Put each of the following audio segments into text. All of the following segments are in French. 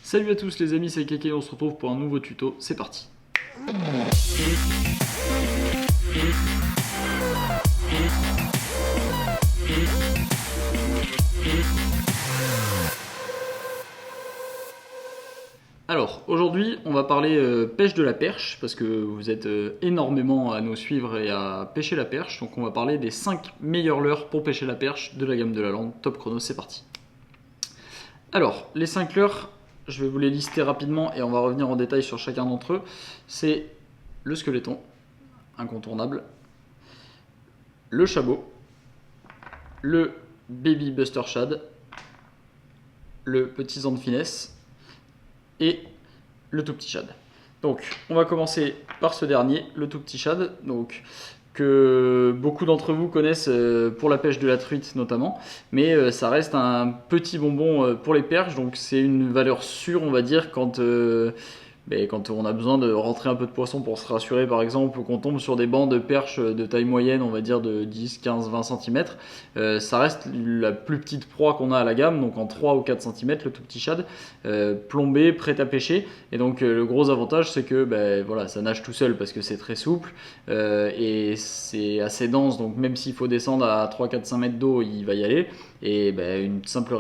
Salut à tous les amis, c'est Keke, on se retrouve pour un nouveau tuto, c'est parti. Alors, aujourd'hui, on va parler pêche de la perche, parce que vous êtes énormément à nous suivre et à pêcher la perche, donc on va parler des 5 meilleurs leurres pour pêcher la perche de la gamme de la Lande. Top chrono, c'est parti. Alors, les 5 leurres, je vais vous les lister rapidement et on va revenir en détail sur chacun d'entre eux. C'est le squeletton, incontournable, le chabot, le baby buster shad, le petit zan de finesse et le tout petit shad. Donc, on va commencer par ce dernier, le tout petit shad, donc que beaucoup d'entre vous connaissent pour la pêche de la truite notamment, mais ça reste un petit bonbon pour les perches, donc c'est une valeur sûre, on va dire, quand on a besoin de rentrer un peu de poisson pour se rassurer par exemple, ou qu'on tombe sur des bancs de perches de taille moyenne, on va dire de 10, 15, 20 cm, ça reste la plus petite proie qu'on a à la gamme, donc en 3 ou 4 cm, le tout petit shad, plombé, prêt à pêcher. Et donc le gros avantage c'est que voilà, ça nage tout seul parce que c'est très souple et c'est assez dense, donc même s'il faut descendre à 3, 4, 5 mètres d'eau, il va y aller. Et une simple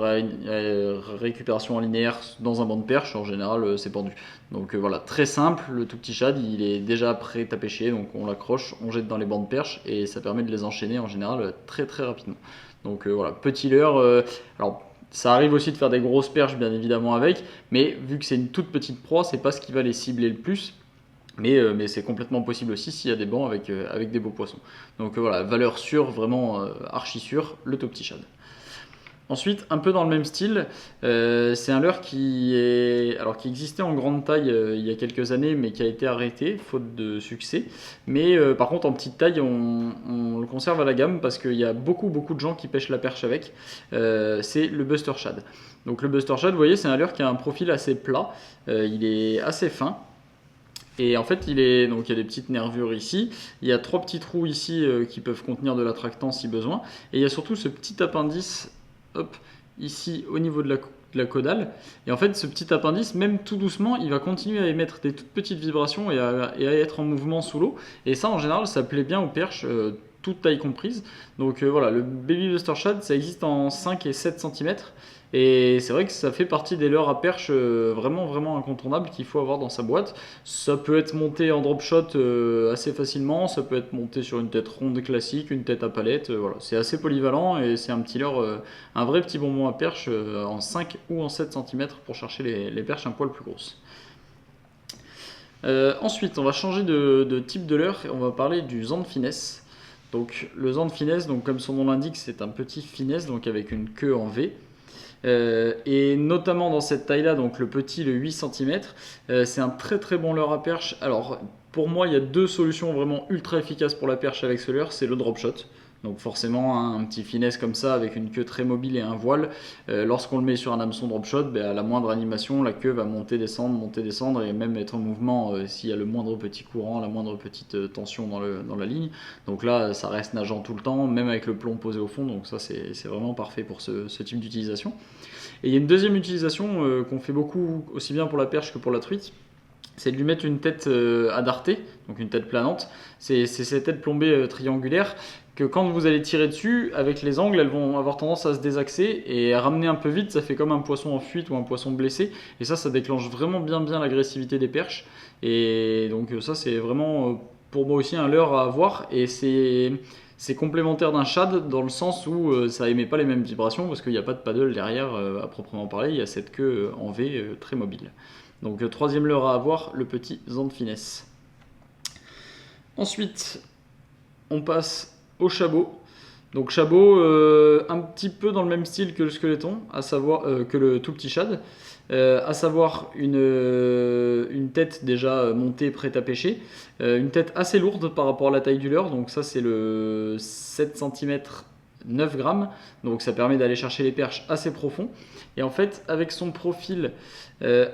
récupération en linéaire dans un banc de perche, en général c'est pendu. Donc voilà, très simple, le tout petit shad il est déjà prêt à pêcher, donc on l'accroche, on jette dans les bancs de perche et ça permet de les enchaîner en général très très rapidement. Donc voilà, petit leurre. Alors ça arrive aussi de faire des grosses perches bien évidemment avec, mais vu que c'est une toute petite proie, c'est pas ce qui va les cibler le plus. Mais c'est complètement possible aussi s'il y a des bancs avec des beaux poissons. Donc voilà, valeur sûre, vraiment archi sûre, le tout petit shad. Ensuite, un peu dans le même style, c'est un leurre qui existait en grande taille il y a quelques années, mais qui a été arrêté faute de succès. Mais par contre, en petite taille, on le conserve à la gamme parce qu'il y a beaucoup de gens qui pêchent la perche avec. C'est le Buster Shad. Donc le Buster Shad, vous voyez, c'est un leurre qui a un profil assez plat. Il est assez fin. Et en fait, il y a des petites nervures ici. Il y a 3 petits trous ici qui peuvent contenir de l'attractant si besoin. Et il y a surtout ce petit appendice, hop, ici au niveau de la caudale. Et en fait, ce petit appendice, même tout doucement, il va continuer à émettre des toutes petites vibrations et à être en mouvement sous l'eau. Et ça, en général, ça plaît bien aux perches, toute taille comprise. Donc voilà, le Baby Buster Shad, ça existe en 5 et 7 cm. Et c'est vrai que ça fait partie des leurres à perche vraiment incontournables qu'il faut avoir dans sa boîte. Ça peut être monté en drop shot assez facilement, ça peut être monté sur une tête ronde classique, une tête à palette, voilà. C'est assez polyvalent et c'est un petit leurre, un vrai petit bonbon à perche en 5 ou en 7 cm pour chercher les perches un poil plus grosses. Ensuite, on va changer de type de leurre et on va parler du zan de finesse. Donc le zan de finesse, donc, comme son nom l'indique, c'est un petit finesse donc avec une queue en V. Et notamment dans cette taille là, donc le petit, le 8 cm, c'est un très bon leurre à perche. Alors pour moi il y a 2 solutions vraiment ultra efficaces pour la perche avec ce leurre, c'est le drop shot. Donc forcément un petit finesse comme ça avec une queue très mobile et un voile, lorsqu'on le met sur un hameçon drop shot, à la moindre animation la queue va monter descendre et même être en mouvement s'il y a le moindre petit courant, la moindre petite tension dans la ligne. Donc là ça reste nageant tout le temps, même avec le plomb posé au fond, donc ça c'est vraiment parfait pour ce type d'utilisation. Et il y a une deuxième utilisation qu'on fait beaucoup aussi bien pour la perche que pour la truite, c'est de lui mettre une tête à darté, donc une tête planante. C'est ces têtes plombées triangulaires que quand vous allez tirer dessus, avec les angles, elles vont avoir tendance à se désaxer et à ramener un peu vite, ça fait comme un poisson en fuite ou un poisson blessé. Et ça déclenche vraiment bien l'agressivité des perches. Et donc ça c'est vraiment pour moi aussi un leurre à avoir et c'est complémentaire d'un shad dans le sens où ça émet pas les mêmes vibrations parce qu'il n'y a pas de paddle derrière à proprement parler, il y a cette queue en V très mobile. Donc troisième leurre à avoir, le petit zan de finesse. Ensuite, on passe au chabot. Donc chabot, un petit peu dans le même style que le squeletton, à savoir que le tout petit shad, à savoir une tête déjà montée prête à pêcher, une tête assez lourde par rapport à la taille du leurre, donc ça c'est le 7 cm 9 grammes, donc ça permet d'aller chercher les perches assez profonds. Et en fait, avec son profil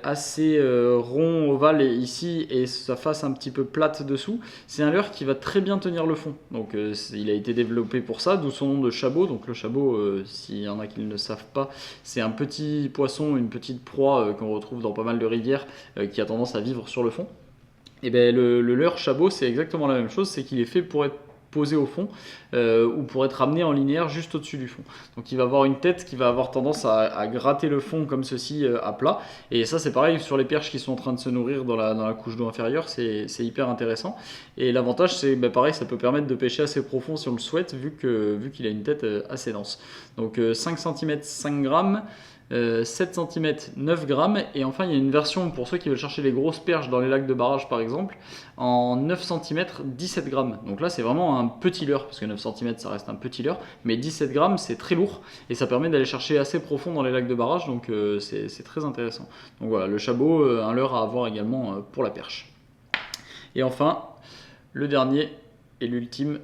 assez rond, ovale ici et sa face un petit peu plate dessous, c'est un leurre qui va très bien tenir le fond. Donc il a été développé pour ça, d'où son nom de chabot. Donc le chabot, s'il y en a qui ne le savent pas, c'est un petit poisson, une petite proie qu'on retrouve dans pas mal de rivières qui a tendance à vivre sur le fond. Et bien le leurre chabot, c'est exactement la même chose, c'est qu'il est fait pour être posé au fond ou pour être amené en linéaire juste au-dessus du fond. Donc il va avoir une tête qui va avoir tendance à gratter le fond comme ceci à plat. Et ça c'est pareil sur les perches qui sont en train de se nourrir dans la couche d'eau inférieure, c'est hyper intéressant. Et l'avantage c'est pareil, ça peut permettre de pêcher assez profond si on le souhaite vu qu'il a une tête assez dense. Donc 5 cm 5 grammes. 7 cm 9 grammes et enfin il y a une version pour ceux qui veulent chercher les grosses perches dans les lacs de barrage par exemple en 9 cm 17 grammes. Donc là c'est vraiment un petit leurre parce que 9 cm ça reste un petit leurre, mais 17 grammes c'est très lourd et ça permet d'aller chercher assez profond dans les lacs de barrage, donc c'est très intéressant. Donc voilà, le chabot, un leurre à avoir également pour la perche. Et enfin le dernier et l'ultime,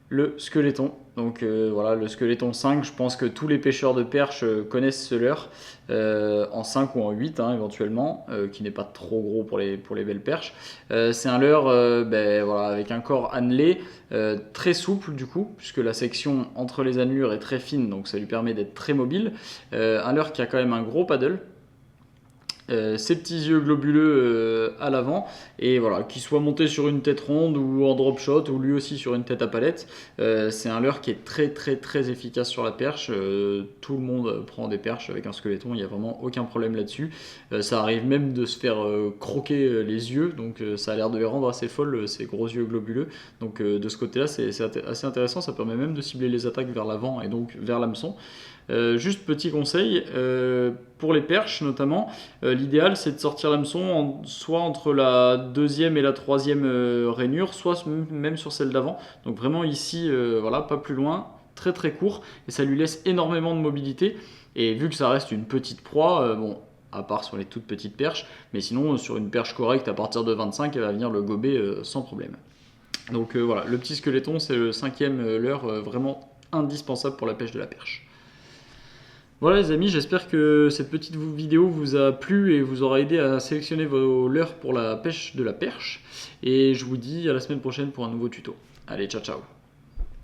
le squeletton. Donc voilà, le squeletton 5, je pense que tous les pêcheurs de perches connaissent ce leurre en 5 ou en 8 éventuellement, qui n'est pas trop gros pour les belles perches. C'est un leurre voilà, avec un corps annelé, très souple du coup, puisque la section entre les annelures est très fine, donc ça lui permet d'être très mobile. Un leurre qui a quand même un gros paddle. Ses petits yeux globuleux à l'avant et voilà, qu'il soit monté sur une tête ronde ou en drop shot ou lui aussi sur une tête à palette, c'est un leurre qui est très efficace sur la perche. Tout le monde prend des perches avec un squeletton, il n'y a vraiment aucun problème là-dessus. Ça arrive même de se faire croquer les yeux, donc ça a l'air de les rendre assez folles ces gros yeux globuleux. Donc de ce côté là c'est assez intéressant, ça permet même de cibler les attaques vers l'avant et donc vers l'hameçon. Juste petit conseil, pour les perches notamment, l'idéal c'est de sortir l'hameçon soit entre la deuxième et la troisième rainure, soit même sur celle d'avant. Donc vraiment ici, voilà, pas plus loin, très court, et ça lui laisse énormément de mobilité. Et vu que ça reste une petite proie, bon, à part sur les toutes petites perches, mais sinon sur une perche correcte à partir de 25, elle va venir le gober sans problème. Donc voilà, le petit squeletton c'est le 5e leurre vraiment indispensable pour la pêche de la perche. Voilà les amis, j'espère que cette petite vidéo vous a plu et vous aura aidé à sélectionner vos leurres pour la pêche de la perche. Et je vous dis à la semaine prochaine pour un nouveau tuto. Allez, ciao ciao.